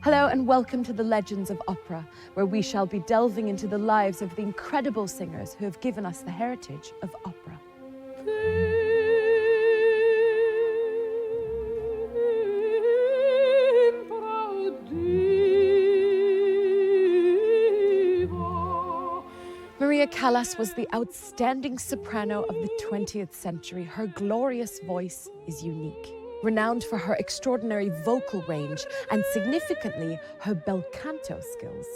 Hello and welcome to the Legends of Opera, where we shall be delving into the lives of the incredible singers who have given us the heritage of opera. Maria Callas was the outstanding soprano of the 20th century. Her glorious voice is unique. Renowned for her extraordinary vocal range and, significantly, her bel canto skills,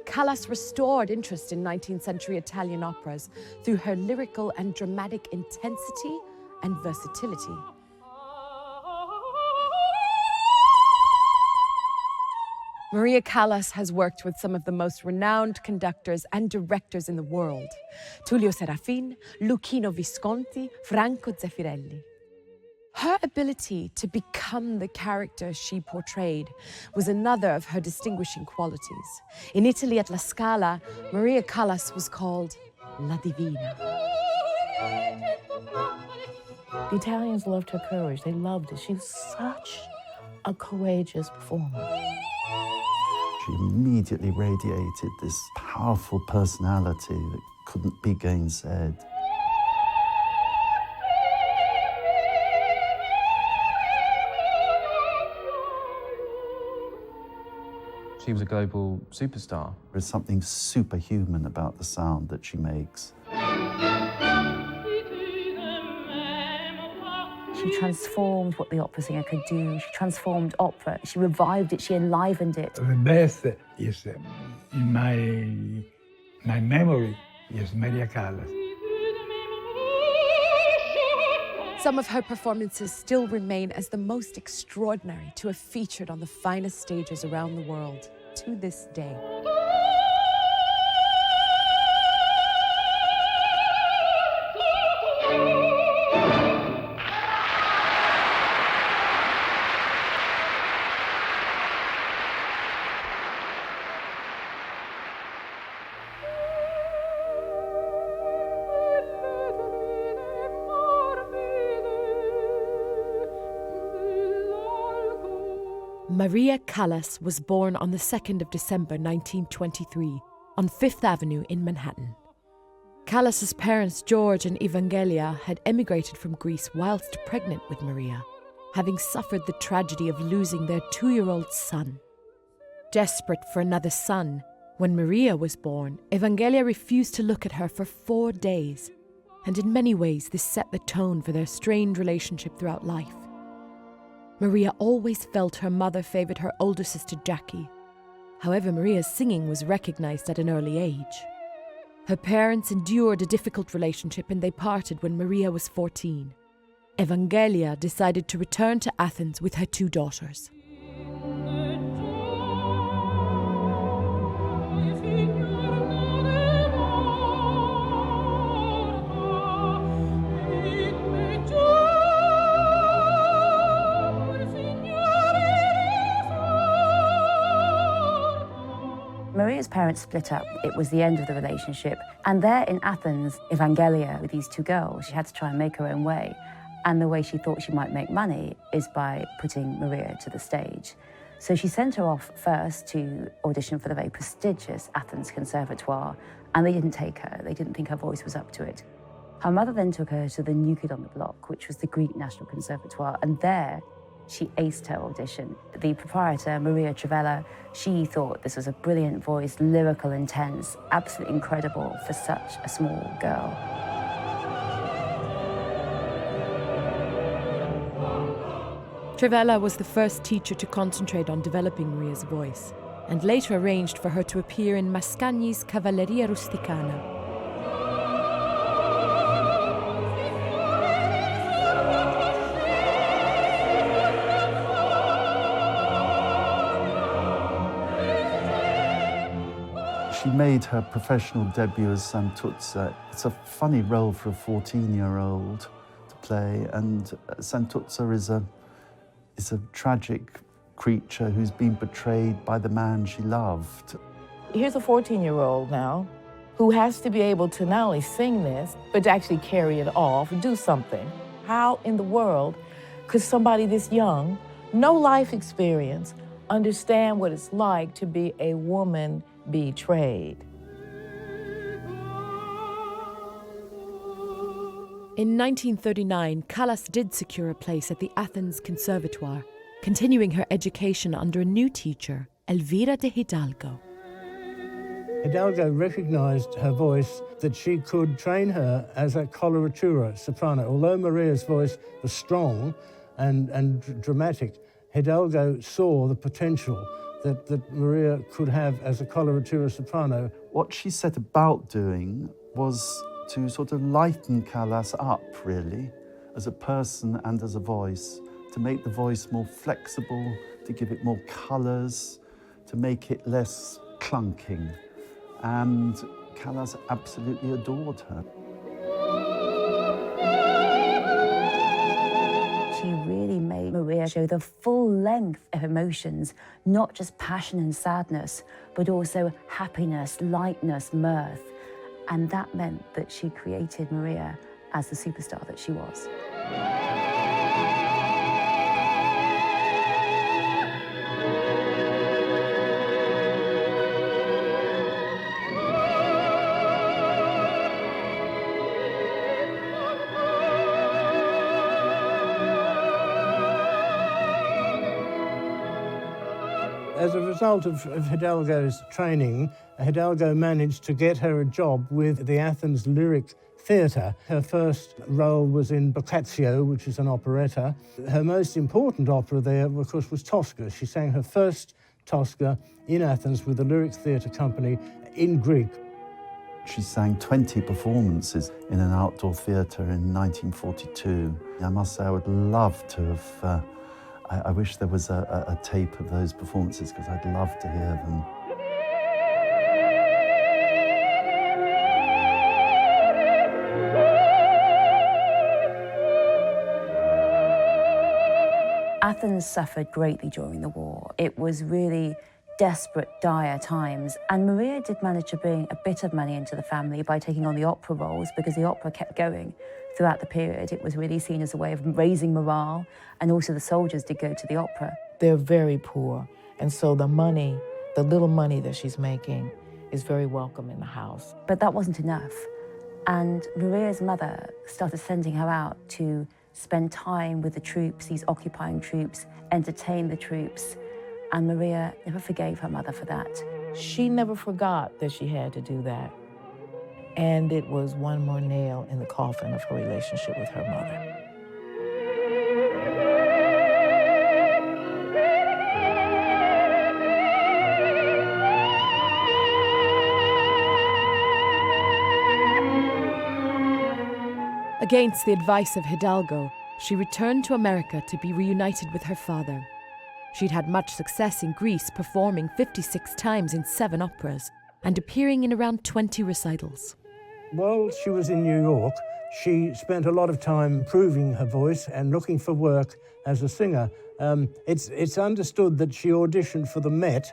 Callas restored interest in 19th century Italian operas through her lyrical and dramatic intensity and versatility. Maria Callas has worked with some of the most renowned conductors and directors in the world: Tullio Serafin, Luchino Visconti, Franco Zeffirelli. Her ability to become the character she portrayed was another of her distinguishing qualities. In Italy at La Scala, Maria Callas was called La Divina. The Italians loved her courage. They loved it. She was such a courageous performer. She immediately radiated this powerful personality that couldn't be gainsaid. She was a global superstar. There's something superhuman about the sound that she makes. She transformed what the opera singer could do. She transformed opera. She revived it. She enlivened it. The best is, in my memory, is Maria Callas. Some of her performances still remain as the most extraordinary to have featured on the finest stages around the world to this day. Maria Callas was born on the 2nd of December 1923 on Fifth Avenue in Manhattan. Callas's parents, George and Evangelia, had emigrated from Greece whilst pregnant with Maria, having suffered the tragedy of losing their 2-year-old son. Desperate for another son, when Maria was born, Evangelia refused to look at her for 4 days, and in many ways this set the tone for their strained relationship throughout life. Maria always felt her mother favoured her older sister Jackie. However, Maria's singing was recognised at an early age. Her parents endured a difficult relationship and they parted when Maria was 14. Evangelia decided to return to Athens with her 2 daughters. Maria's parents split up. It was the end of the relationship. And there in Athens, Evangelia, with these 2 girls, she had to try and make her own way. And the way she thought she might make money is by putting Maria to the stage. So she sent her off first to audition for the very prestigious Athens Conservatoire, and they didn't take her. They didn't think her voice was up to it. Her mother then took her to the new kid on the block, which was the Greek National Conservatoire, and there she aced her audition. The proprietor, Maria Trivella, she thought this was a brilliant voice, lyrical, intense, absolutely incredible for such a small girl. Trivella was the first teacher to concentrate on developing Maria's voice, and later arranged for her to appear in Mascagni's Cavalleria Rusticana. She made her professional debut as Santuzza. It's a funny role for a 14-year-old to play, and Santuzza is a tragic creature who's been betrayed by the man she loved. Here's a 14-year-old now who has to be able to not only sing this, but to actually carry it off, do something. How in the world could somebody this young, no life experience, understand what it's like to be a woman betrayed. In 1939, Callas did secure a place at the Athens Conservatoire, continuing her education under a new teacher, Elvira de Hidalgo. Hidalgo recognized her voice, that she could train her as a coloratura soprano. Although Maria's voice was strong and dramatic, Hidalgo saw the potential that Maria could have as a coloratura soprano. What she set about doing was to sort of lighten Callas up, really, as a person and as a voice, to make the voice more flexible, to give it more colours, to make it less clunking. And Callas absolutely adored her. She really made Maria show the full length of emotions, not just passion and sadness, but also happiness, lightness, mirth. And that meant that she created Maria as the superstar that she was. As a result of Hidalgo's training, Hidalgo managed to get her a job with the Athens Lyric Theatre. Her first role was in Boccaccio, which is an operetta. Her most important opera there, of course, was Tosca. She sang her first Tosca in Athens with the Lyric Theatre Company in Greek. She sang 20 performances in an outdoor theatre in 1942. I must say I would love to have, I wish there was a tape of those performances because I'd love to hear them. Athens suffered greatly during the war. It was really desperate, dire times. And Maria did manage to bring a bit of money into the family by taking on the opera roles, because the opera kept going throughout the period. It was really seen as a way of raising morale, and also the soldiers did go to the opera. They're very poor, and so the money, the little money that she's making, is very welcome in the house. But that wasn't enough. And Maria's mother started sending her out to spend time with the troops, these occupying troops, entertain the troops. And Maria never forgave her mother for that. She never forgot that she had to do that. And it was one more nail in the coffin of her relationship with her mother. Against the advice of Hidalgo, she returned to America to be reunited with her father. She'd had much success in Greece, performing 56 times in 7 operas and appearing in around 20 recitals. While she was in New York, she spent a lot of time improving her voice and looking for work as a singer. It's understood that she auditioned for the Met,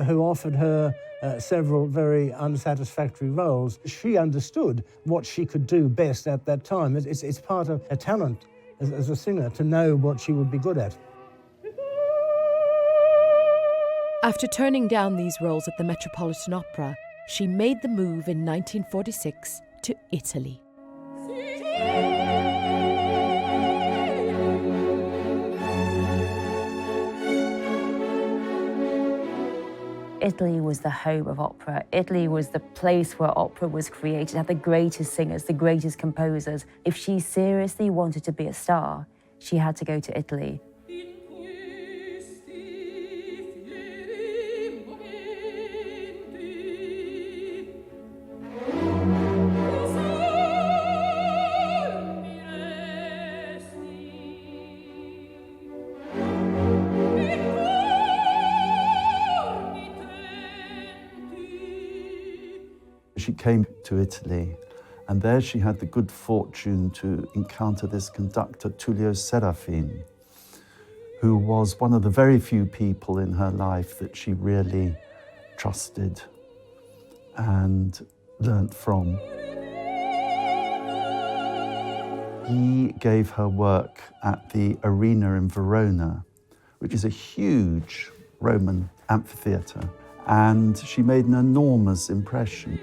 who offered her several very unsatisfactory roles. She understood what she could do best at that time. It's part of a talent as a singer to know what she would be good at. After turning down these roles at the Metropolitan Opera, she made the move in 1946 to Italy. Italy was the home of opera. Italy was the place where opera was created, had the greatest singers, the greatest composers. If she seriously wanted to be a star, she had to go to Italy. She came to Italy, and there she had the good fortune to encounter this conductor, Tullio Serafin, who was one of the very few people in her life that she really trusted and learnt from. He gave her work at the Arena in Verona, which is a huge Roman amphitheatre. And she made an enormous impression.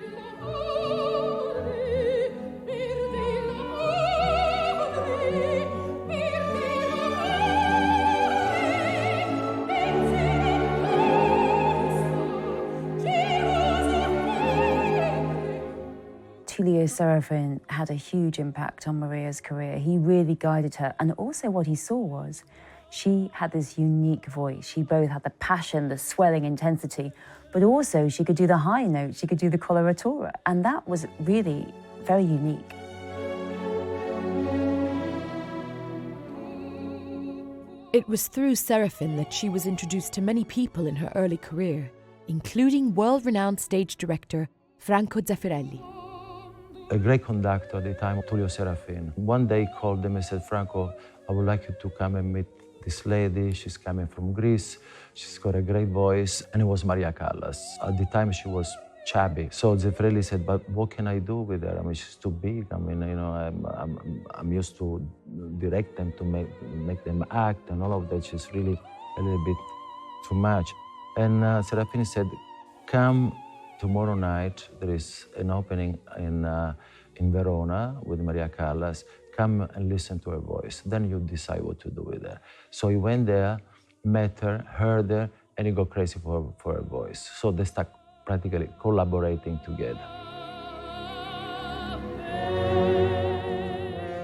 Tullio Serafin had a huge impact on Maria's career. He really guided her. And also what he saw was she had this unique voice. She both had the passion, the swelling intensity, but also she could do the high notes, she could do the coloratura. And that was really very unique. It was through Serafin that she was introduced to many people in her early career, including world-renowned stage director Franco Zeffirelli. A great conductor at the time, Tullio Serafin. One day he called them and said, Franco, I would like you to come and meet this lady. She's coming from Greece. She's got a great voice. And it was Maria Callas. At the time, she was chubby. So Zeffirelli said, but what can I do with her? I mean, she's too big. I mean, you know, I'm used to direct them, to make them act and all of that. She's really a little bit too much. And Serafin said, come tomorrow night. There is an opening in Verona with Maria Callas. Come and listen to her voice. Then you decide what to do with her. So he went there, met her, heard her, and he got crazy for her voice. So they start practically collaborating together.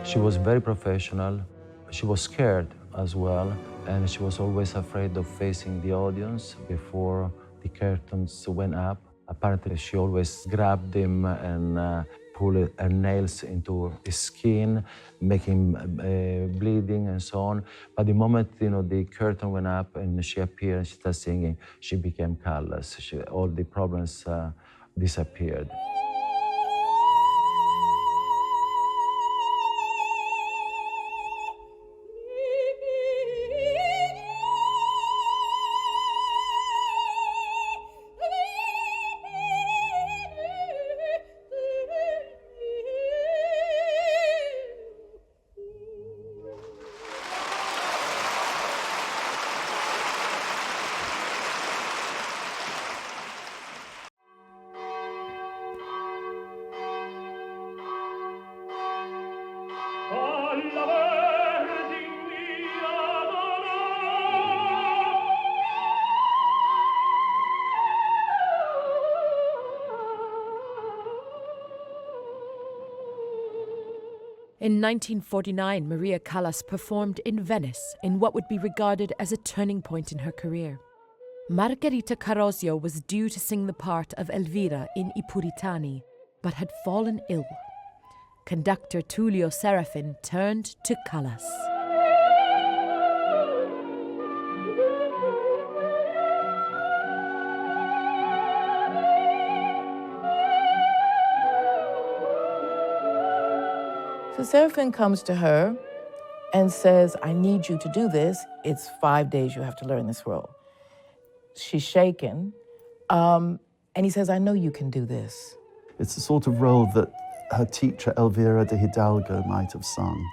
She was very professional. She was scared as well, and she was always afraid of facing the audience before the curtains went up. Apparently, she always grabbed him and pulled her nails into his skin, making bleeding and so on. But the moment, you know, the curtain went up and she appeared and she started singing, she became Callas. All the problems disappeared. In 1949, Maria Callas performed in Venice in what would be regarded as a turning point in her career. Margherita Carosio was due to sing the part of Elvira in I Puritani, but had fallen ill. Conductor Tullio Serafin turned to Callas. So Serafin comes to her and says, I need you to do this. It's 5 days you have to learn this role. She's shaken, and he says, I know you can do this. It's the sort of role that her teacher Elvira de Hidalgo might have sung.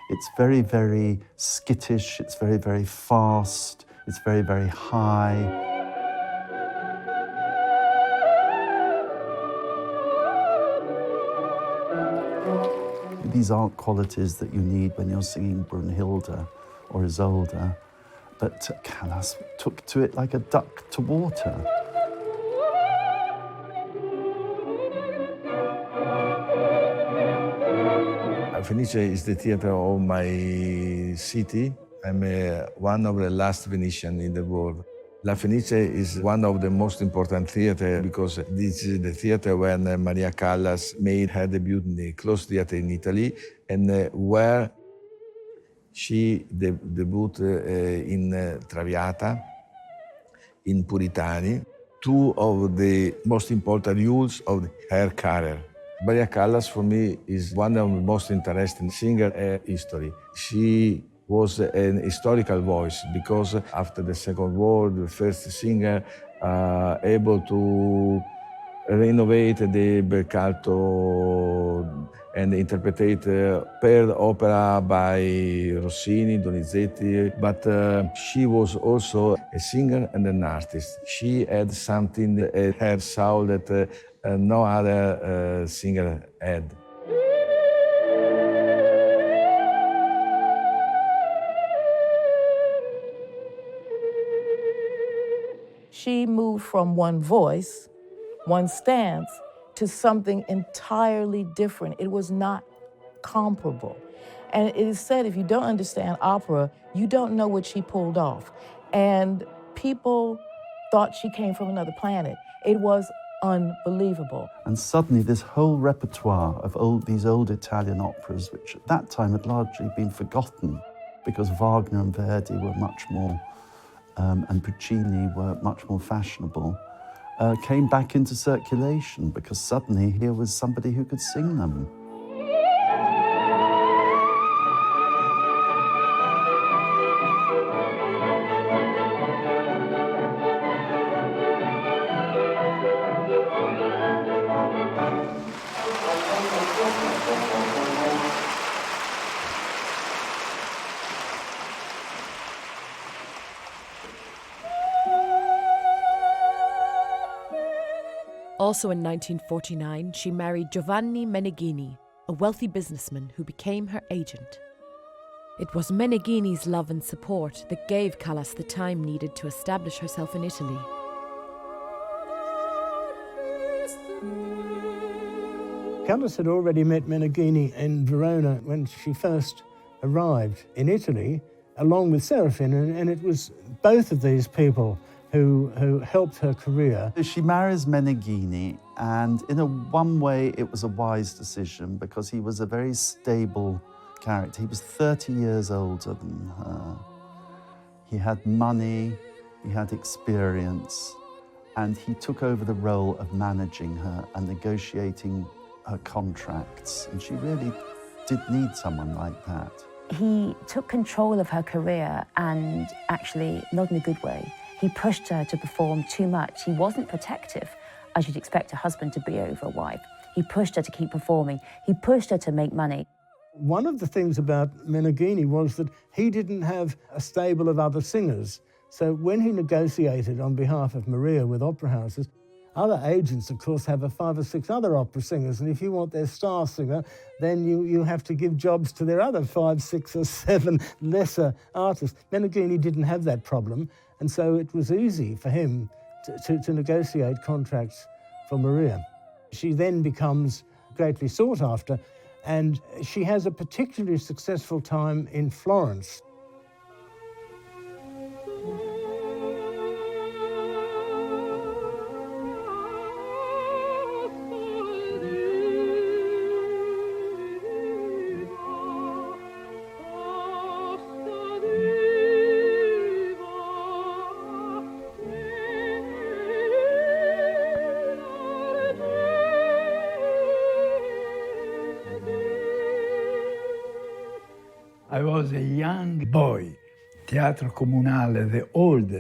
It's very, very skittish, it's very, very fast, it's very, very high. These aren't qualities that you need when you're singing Brunhilde or Isolde, but Callas took to it like a duck to water. Venice is the theater of my city. I'm one of the last Venetians in the world. La Fenice is one of the most important theaters because this is the theater where Maria Callas made her debut in the closed theater in Italy and where she debuted in Traviata, in Puritani, two of the most important roles of her career. Maria Callas, for me, is one of the most interesting singers in history. She was an historical voice because after the Second War, the first singer able to renovated the bel canto and interpreted per opera by Rossini, Donizetti, but she was also a singer and an artist. She had something at her soul that no other singer had. She moved from one voice, one stance, to something entirely different. It was not comparable. And it is said if you don't understand opera, you don't know what she pulled off. And people thought she came from another planet. It was unbelievable. And suddenly this whole repertoire of these old Italian operas, which at that time had largely been forgotten because Wagner and Verdi were much more, and Puccini were much more fashionable, came back into circulation because suddenly here was somebody who could sing them. Also in 1949, she married Giovanni Meneghini, a wealthy businessman who became her agent. It was Meneghini's love and support that gave Callas the time needed to establish herself in Italy. Callas had already met Meneghini in Verona when she first arrived in Italy, along with Serafin, and it was both of these people who helped her career. She marries Meneghini, and in one way it was a wise decision because he was a very stable character. He was 30 years older than her. He had money, he had experience, and he took over the role of managing her and negotiating her contracts. And she really did need someone like that. He took control of her career, and actually not in a good way. He pushed her to perform too much. He wasn't protective, as you'd expect a husband to be over a wife. He pushed her to keep performing. He pushed her to make money. One of the things about Meneghini was that he didn't have a stable of other singers. So when he negotiated on behalf of Maria with opera houses, other agents, of course, have 5 or 6 other opera singers, and if you want their star singer, then you have to give jobs to their other 5, 6 or 7 lesser artists. Meneghini didn't have that problem, and so it was easy for him to negotiate contracts for Maria. She then becomes greatly sought after, and she has a particularly successful time in Florence. I was a young boy, Teatro Comunale, the old,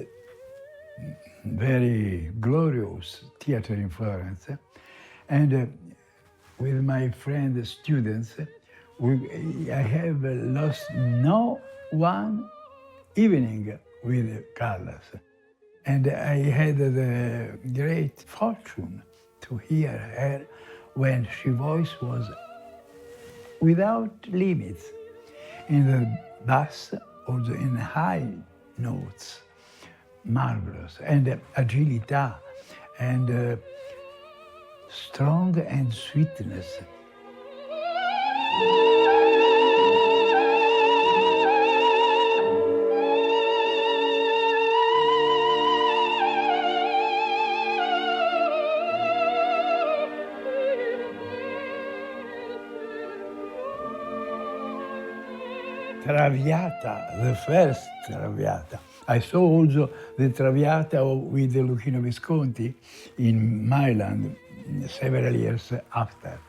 very glorious theater in Florence. And with my friend students, I have lost no one evening with Callas. And I had the great fortune to hear her when her voice was without limits. In the bass, also in high notes, marvelous, and agilità, and strong and sweetness. Traviata, the first Traviata. I saw also the Traviata with Luchino Visconti in Milan several years after.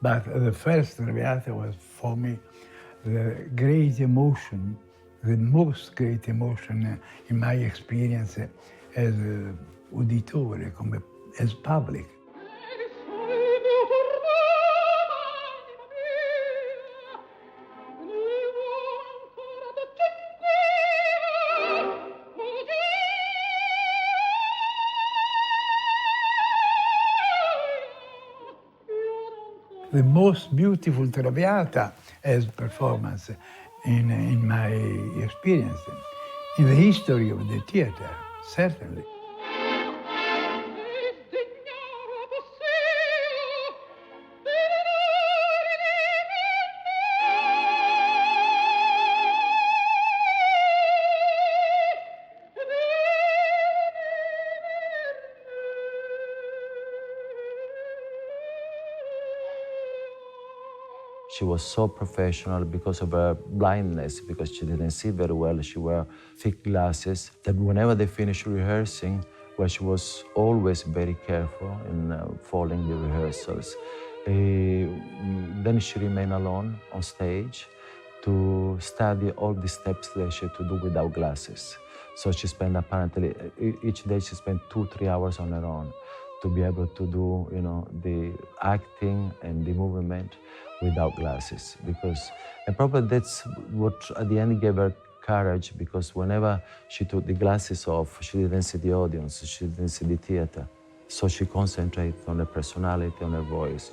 But the first Traviata was for me the great emotion, the most great emotion in my experience as uditore, as public. The most beautiful Traviata as performance in my experience, in the history of the theater, certainly. She was so professional because of her blindness, because she didn't see very well. She wore thick glasses, that whenever they finished rehearsing, well, she was always very careful in following the rehearsals. Then she remained alone on stage to study all the steps that she had to do without glasses. So she spent apparently, each day she spent 2-3 hours on her own to be able to do, the acting and the movement without glasses. And probably that's what at the end gave her courage, because whenever she took the glasses off, she didn't see the audience, she didn't see the theater. So she concentrated on her personality, on her voice.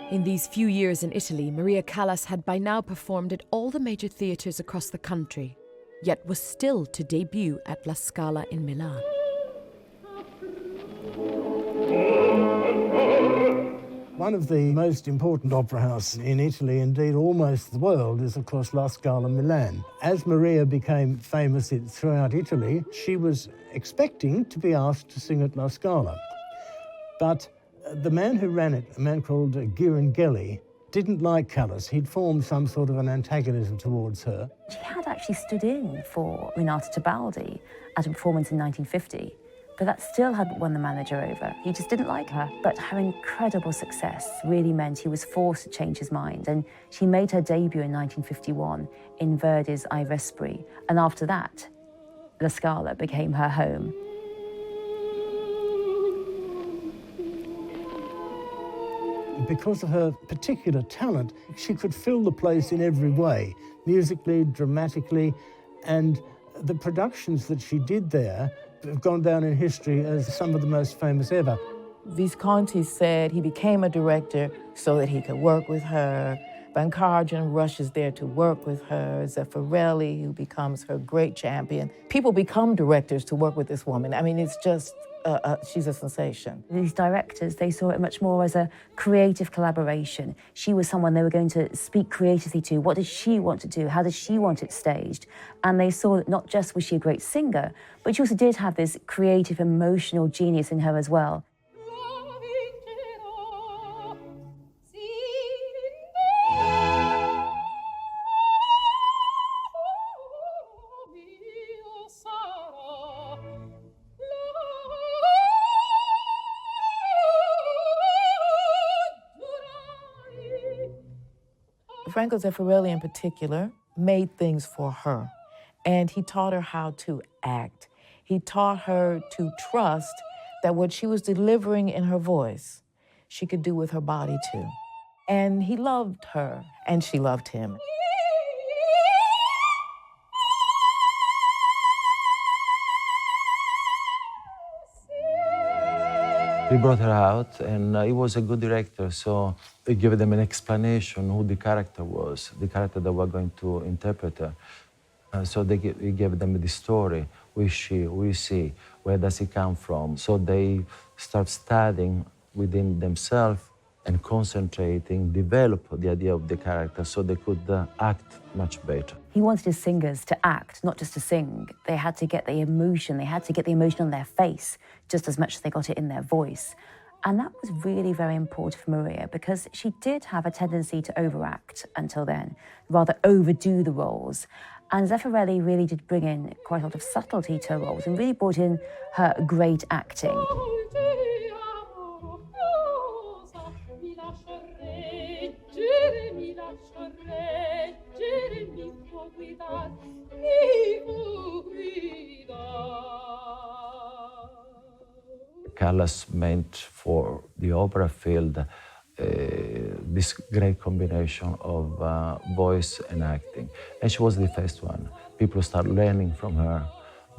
In these few years in Italy, Maria Callas had by now performed at all the major theatres across the country, yet was still to debut at La Scala in Milan. One of the most important opera houses in Italy, indeed almost the world, is of course La Scala Milan. As Maria became famous throughout Italy, she was expecting to be asked to sing at La Scala. But the man who ran it, a man called Girangeli, didn't like Callas. He'd formed some sort of an antagonism towards her. She had actually stood in for Renata Tebaldi at a performance in 1950, but that still hadn't won the manager over. He just didn't like her. But her incredible success really meant he was forced to change his mind, and she made her debut in 1951 in Verdi's I Vespri, and after that, La Scala became her home. Because of her particular talent, she could fill the place in every way, musically, dramatically, and the productions that she did there have gone down in history as some of the most famous ever. Visconti said he became a director so that he could work with her. Van Karjan rushes there to work with her. Zeffirelli, who becomes her great champion. People become directors to work with this woman. I mean, it's just, she's a sensation. These directors, they saw it much more as a creative collaboration. She was someone they were going to speak creatively to. What does she want to do? How does she want it staged? And they saw that not just was she a great singer, but she also did have this creative, emotional genius in her as well. Franco Zeffirelli in particular made things for her, and he taught her how to act. He taught her to trust that what she was delivering in her voice, she could do with her body too. And he loved her, and she loved him. We brought her out, and he was a good director, so he gave them an explanation who the character was, the character that we're going to interpret her. So he gave them the story, who is she, who is he, where does he come from? So they start studying within themselves and concentrating, develop the idea of the character so they could act much better. He wanted his singers to act, not just to sing. They had to get the emotion, they had to get the emotion on their face just as much as they got it in their voice. And that was really very important for Maria because she did have a tendency to overact until then, rather overdo the roles. And Zeffirelli really did bring in quite a lot of subtlety to her roles and really brought in her great acting. Callas meant for the opera field this great combination of voice and acting. And she was the first one. People started learning from her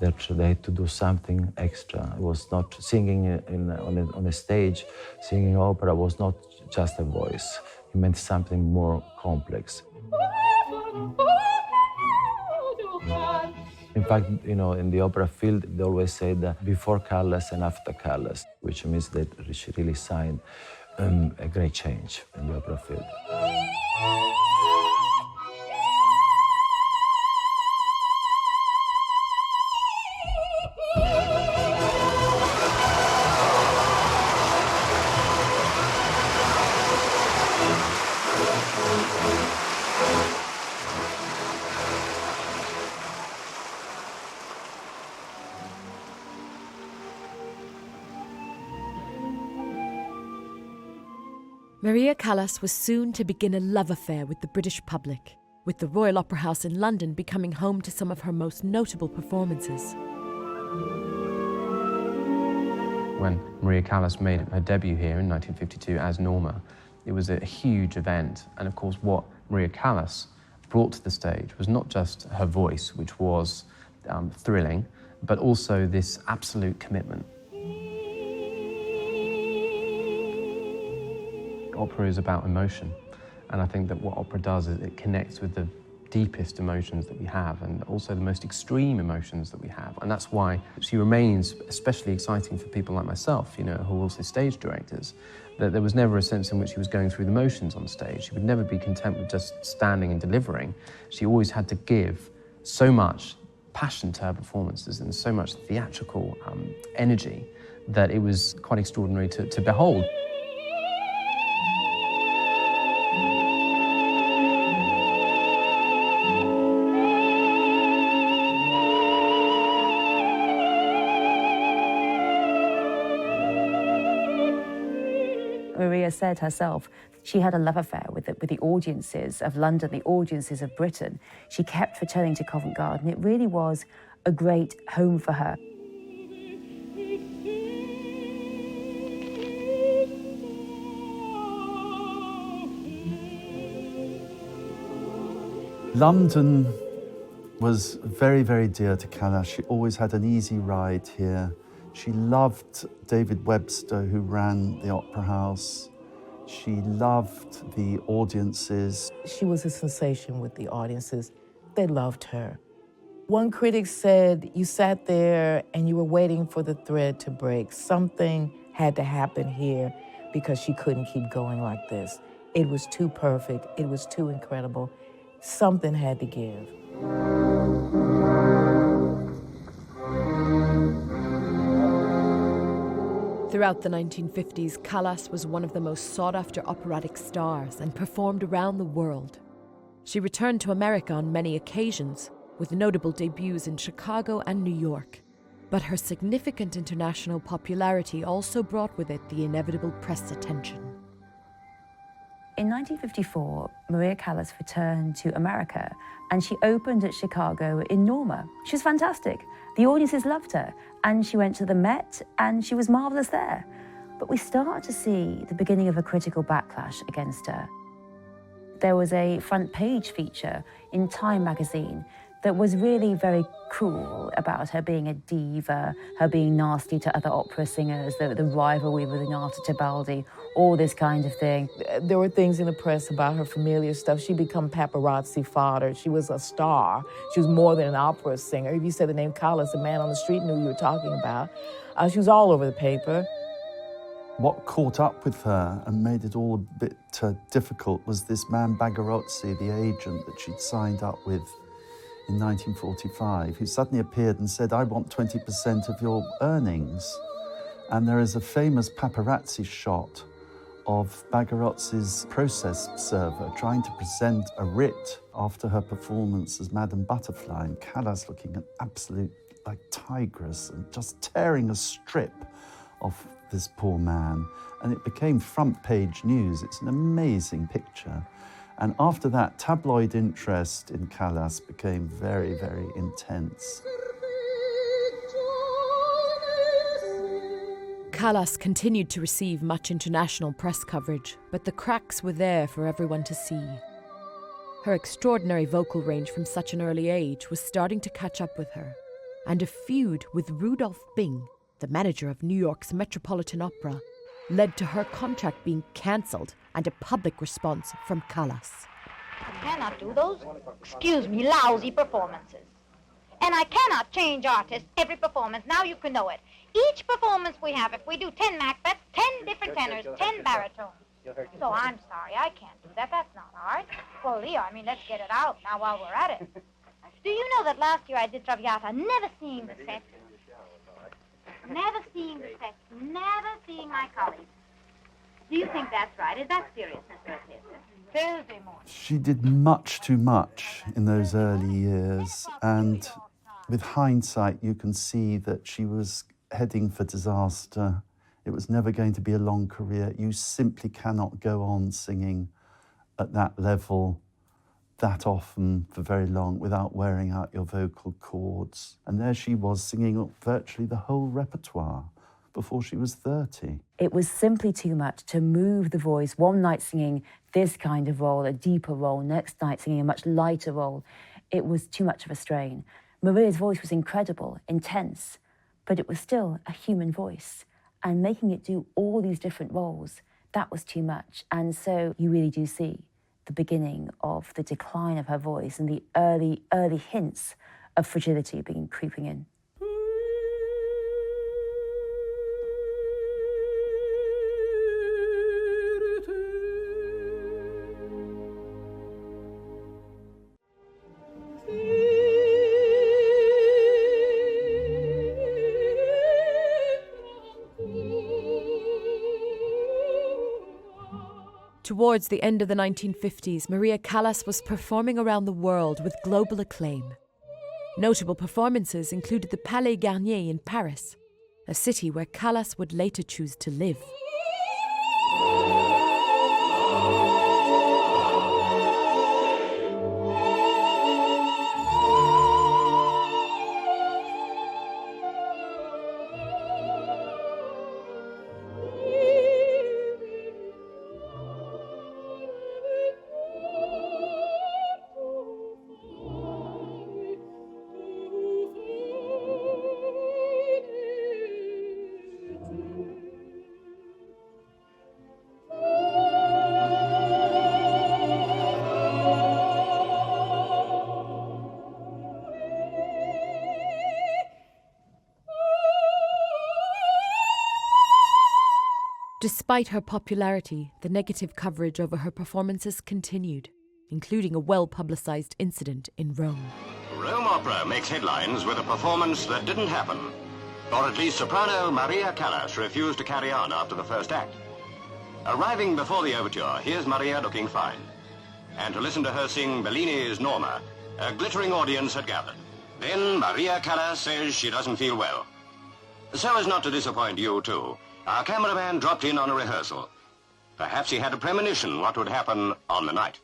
that they had to do something extra. It was not singing on a stage. Singing opera was not just a voice. It meant something more complex. In fact, in the opera field, they always say that before Callas and after Callas, which means that she really signed a great change in the opera field. Maria Callas was soon to begin a love affair with the British public, with the Royal Opera House in London becoming home to some of her most notable performances. When Maria Callas made her debut here in 1952 as Norma, it was a huge event. And of course, what Maria Callas brought to the stage was not just her voice, which was thrilling, but also this absolute commitment. Opera is about emotion, and I think that what opera does is it connects with the deepest emotions that we have, and also the most extreme emotions that we have. And that's why she remains especially exciting for people like myself, who are also stage directors, that there was never a sense in which she was going through the motions on stage. She would never be content with just standing and delivering. She always had to give so much passion to her performances and so much theatrical energy that it was quite extraordinary to behold. Maria said herself she had a love affair with the audiences of London, the audiences of Britain. She kept returning to Covent Garden. It really was a great home for her. London was very, very dear to Callas. She always had an easy ride here. She loved David Webster, who ran the Opera House. She loved the audiences. She was a sensation with the audiences. They loved her. One critic said, you sat there and you were waiting for the thread to break. Something had to happen here because she couldn't keep going like this. It was too perfect. It was too incredible. Something had to give. Throughout the 1950s, Callas was one of the most sought-after operatic stars and performed around the world. She returned to America on many occasions, with notable debuts in Chicago and New York. But her significant international popularity also brought with it the inevitable press attention. In 1954, Maria Callas returned to America and she opened at Chicago in Norma. She was fantastic. The audiences loved her, and she went to the Met and she was marvelous there. But we start to see the beginning of a critical backlash against her. There was a front page feature in Time magazine that was really very cruel about her being a diva, her being nasty to other opera singers, the rivalry with Renata Tebaldi, all this kind of thing. There were things in the press about her familiar stuff. She'd become paparazzi fodder. She was a star. She was more than an opera singer. If you said the name Callas, the man on the street knew who you were talking about. She was all over the paper. What caught up with her and made it all a bit difficult was this man Bagarozzi, the agent that she'd signed up with in 1945, who suddenly appeared and said, I want 20% of your earnings. And there is a famous paparazzi shot of Bagarozzi's process server trying to present a writ after her performance as Madame Butterfly, and Callas looking an absolute tigress and just tearing a strip off this poor man. And it became front page news. It's an amazing picture. And after that, tabloid interest in Callas became very, very intense. Callas continued to receive much international press coverage, but the cracks were there for everyone to see. Her extraordinary vocal range from such an early age was starting to catch up with her, and a feud with Rudolph Bing, the manager of New York's Metropolitan Opera, led to her contract being cancelled and a public response from Callas. I cannot do those, excuse me, lousy performances. And I cannot change artists every performance. Now you can know it. Each performance we have, if we do 10 Macbeths, 10 different tenors, 10 baritones. So I'm sorry, I can't do that. That's not art. Well, Leo, I mean, let's get it out now while we're at it. Do you know that last year I did Traviata, never seeing the set? Never seeing the set, never seeing my colleagues. Do you think that's right? Is that seriousness for a theatre? Thursday morning. She did much too much in those early years, and with hindsight, you can see that she was heading for disaster. It was never going to be a long career. You simply cannot go on singing at that level that often for very long without wearing out your vocal cords. And there she was singing virtually the whole repertoire before she was 30. It was simply too much to move the voice. One night singing this kind of role, a deeper role, next night singing a much lighter role. It was too much of a strain. Maria's voice was incredible, intense, but it was still a human voice. And making it do all these different roles, that was too much. And so you really do see the beginning of the decline of her voice and the early hints of fragility creeping in. Towards the end of the 1950s, Maria Callas was performing around the world with global acclaim. Notable performances included the Palais Garnier in Paris, a city where Callas would later choose to live. Despite her popularity, the negative coverage over her performances continued, including a well-publicized incident in Rome. Rome Opera makes headlines with a performance that didn't happen. Or at least soprano Maria Callas refused to carry on after the first act. Arriving before the overture, here's Maria looking fine. And to listen to her sing Bellini's Norma, a glittering audience had gathered. Then Maria Callas says she doesn't feel well. So as not to disappoint you too, our cameraman dropped in on a rehearsal. Perhaps he had a premonition what would happen on the night.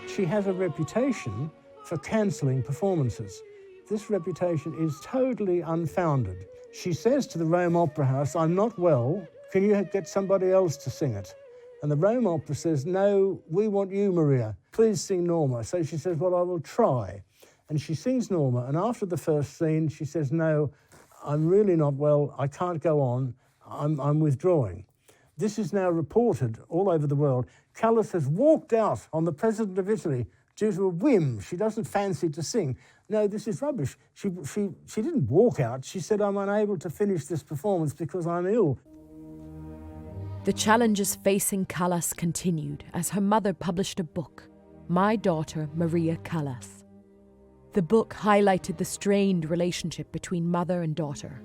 She has a reputation for cancelling performances. This reputation is totally unfounded. She says to the Rome Opera House, "I'm not well, can you get somebody else to sing it?" And the Rome Opera says, "No, we want you, Maria. Please sing Norma." So she says, "Well, I will try." And she sings Norma, and after the first scene, she says, "No, I'm really not well, I can't go on, I'm withdrawing." This is now reported all over the world. Callas has walked out on the President of Italy due to a whim. She doesn't fancy to sing. No, this is rubbish. She didn't walk out. She said, "I'm unable to finish this performance because I'm ill." The challenges facing Callas continued as her mother published a book, My Daughter, Maria Callas. The book highlighted the strained relationship between mother and daughter.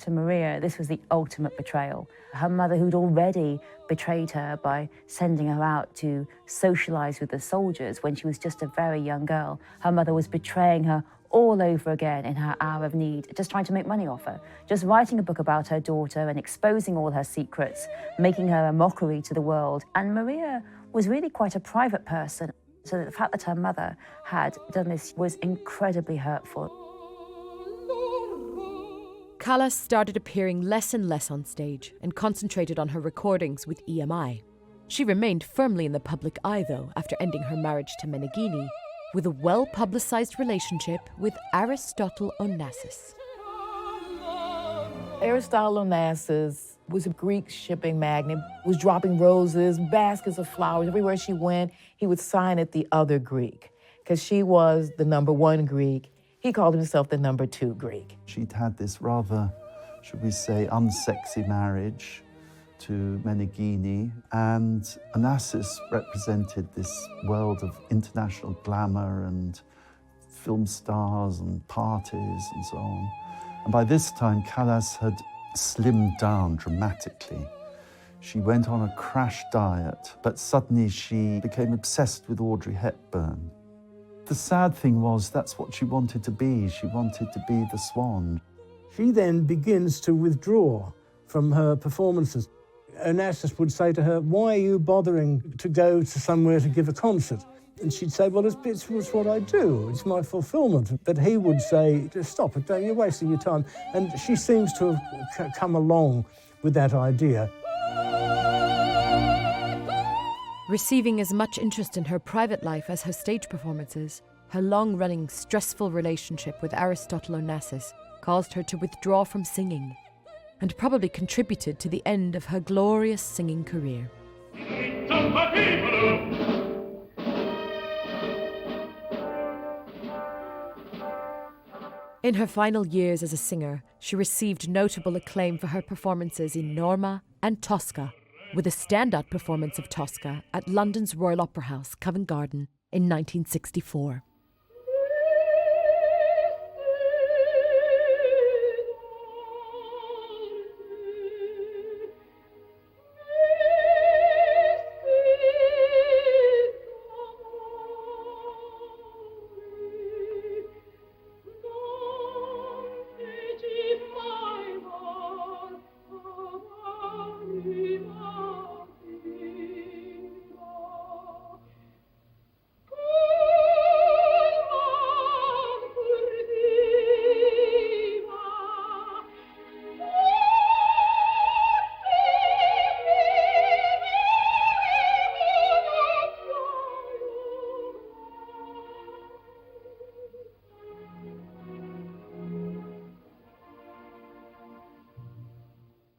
To Maria, this was the ultimate betrayal. Her mother, who'd already betrayed her by sending her out to socialize with the soldiers when she was just a very young girl, her mother was betraying her all over again in her hour of need, just trying to make money off her, just writing a book about her daughter and exposing all her secrets, making her a mockery to the world. And Maria was really quite a private person, so the fact that her mother had done this was incredibly hurtful. Callas started appearing less and less on stage and concentrated on her recordings with EMI. She remained firmly in the public eye, though, after ending her marriage to Meneghini, with a well-publicized relationship with Aristotle Onassis. Aristotle Onassis was a Greek shipping magnate, was dropping roses, baskets of flowers. Everywhere she went, he would sign it the other Greek, because she was the number one Greek. He called himself the number two Greek. She'd had this rather, should we say, unsexy marriage to Meneghini, and Onassis represented this world of international glamour and film stars and parties and so on. And by this time, Callas had slimmed down dramatically. She went on a crash diet, but suddenly she became obsessed with Audrey Hepburn. The sad thing was that's what she wanted to be. She wanted to be the swan. She then begins to withdraw from her performances. Onassis would say to her, "Why are you bothering to go to somewhere to give a concert?" And she'd say, "Well, it's what I do. It's my fulfillment." But he would say, "Just stop it, you're wasting your time." And she seems to have come along with that idea. Receiving as much interest in her private life as her stage performances, her long-running, stressful relationship with Aristotle Onassis caused her to withdraw from singing, and probably contributed to the end of her glorious singing career. In her final years as a singer, she received notable acclaim for her performances in Norma and Tosca, with a standout performance of Tosca at London's Royal Opera House, Covent Garden, in 1964.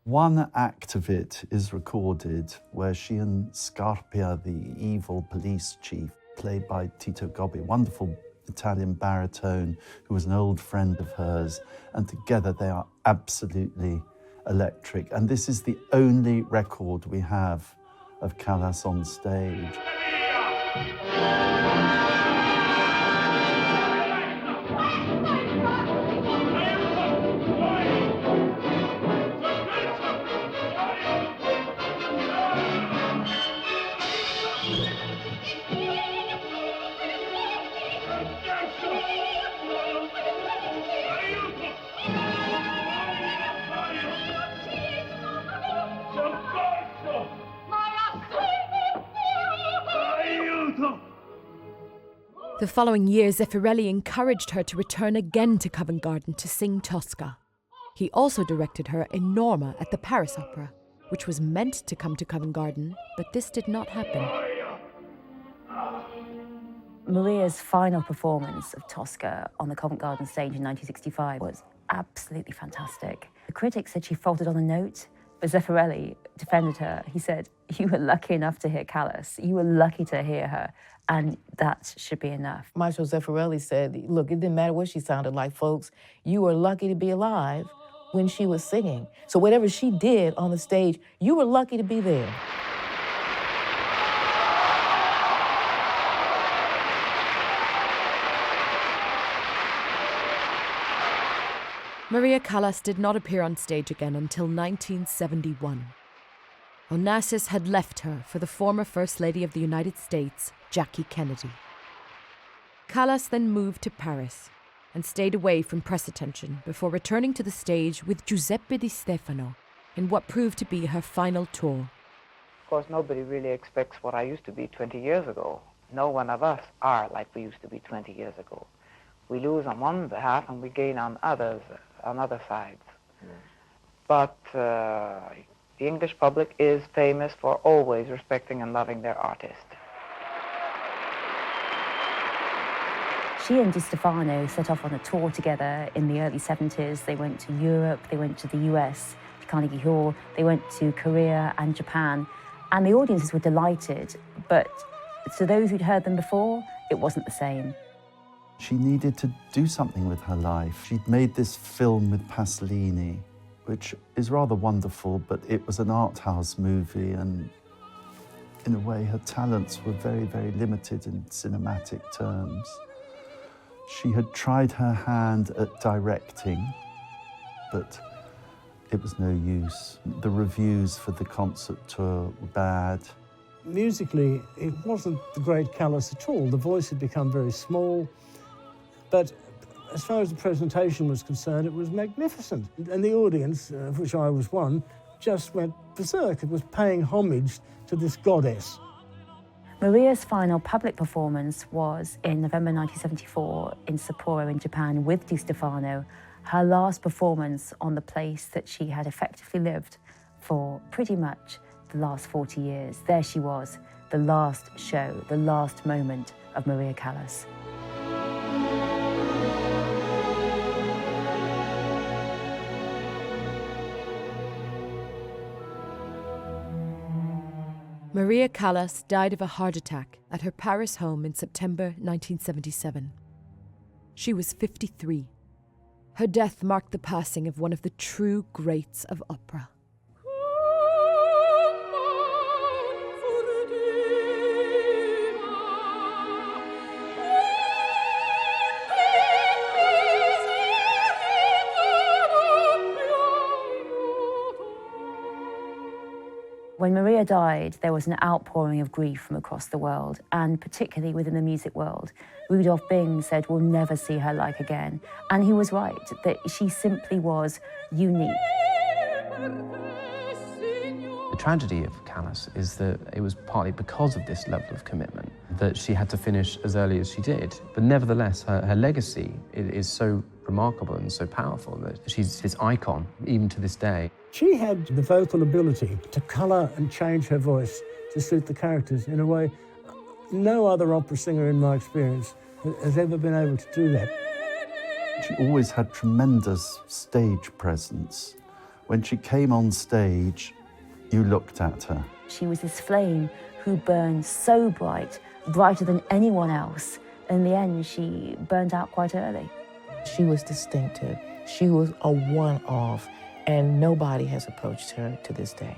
One act of it is recorded where she and Scarpia, the evil police chief, played by Tito Gobbi, wonderful Italian baritone who was an old friend of hers, and together they are absolutely electric. And this is the only record we have of Callas on stage. The following year, Zeffirelli encouraged her to return again to Covent Garden to sing Tosca. He also directed her in Norma at the Paris Opera, which was meant to come to Covent Garden, but this did not happen. Maria's final performance of Tosca on the Covent Garden stage in 1965 was absolutely fantastic. The critics said she faltered on a note, but Zeffirelli defended her. He said, "You were lucky enough to hear Callas. You were lucky to hear her, and that should be enough." Maestro Zeffirelli said, "Look, it didn't matter what she sounded like, folks. You were lucky to be alive when she was singing. So whatever she did on the stage, you were lucky to be there." Maria Callas did not appear on stage again until 1971. Onassis had left her for the former First Lady of the United States, Jackie Kennedy. Callas then moved to Paris and stayed away from press attention before returning to the stage with Giuseppe Di Stefano in what proved to be her final tour. Of course, nobody really expects what I used to be 20 years ago. No one of us are like we used to be 20 years ago. We lose on one behalf and we gain on others, on other sides. But the English public is famous for always respecting and loving their artist. She and Di Stefano set off on a tour together in the early 70s. They went to Europe, they went to the US, to Carnegie Hall, they went to Korea and Japan, and the audiences were delighted, but to those who'd heard them before, it wasn't the same. She needed to do something with her life. She'd made this film with Pasolini, which is rather wonderful, but it was an art house movie, and in a way her talents were very, very limited in cinematic terms. She had tried her hand at directing, but it was no use. The reviews for the concert tour were bad. Musically, it wasn't the great Callas at all. The voice had become very small, but as far as the presentation was concerned, it was magnificent. And the audience, of which I was one, just went berserk. It was paying homage to this goddess. Maria's final public performance was in November 1974 in Sapporo in Japan with Di Stefano, her last performance on the place that she had effectively lived for pretty much the last 40 years. There she was, the last show, the last moment of Maria Callas. Maria Callas died of a heart attack at her Paris home in September 1977. She was 53. Her death marked the passing of one of the true greats of opera. When Maria died, there was an outpouring of grief from across the world, and particularly within the music world. Rudolf Bing said we'll never see her like again. And he was right, that she simply was unique. The tragedy of Callas is that it was partly because of this level of commitment that she had to finish as early as she did. But nevertheless, her legacy is so remarkable and so powerful that she's this icon, even to this day. She had the vocal ability to colour and change her voice to suit the characters in a way no other opera singer in my experience has ever been able to do that. She always had tremendous stage presence. When she came on stage, you looked at her. She was this flame who burned so bright, brighter than anyone else. In the end, she burned out quite early. She was distinctive. She was a one-off, and nobody has approached her to this day.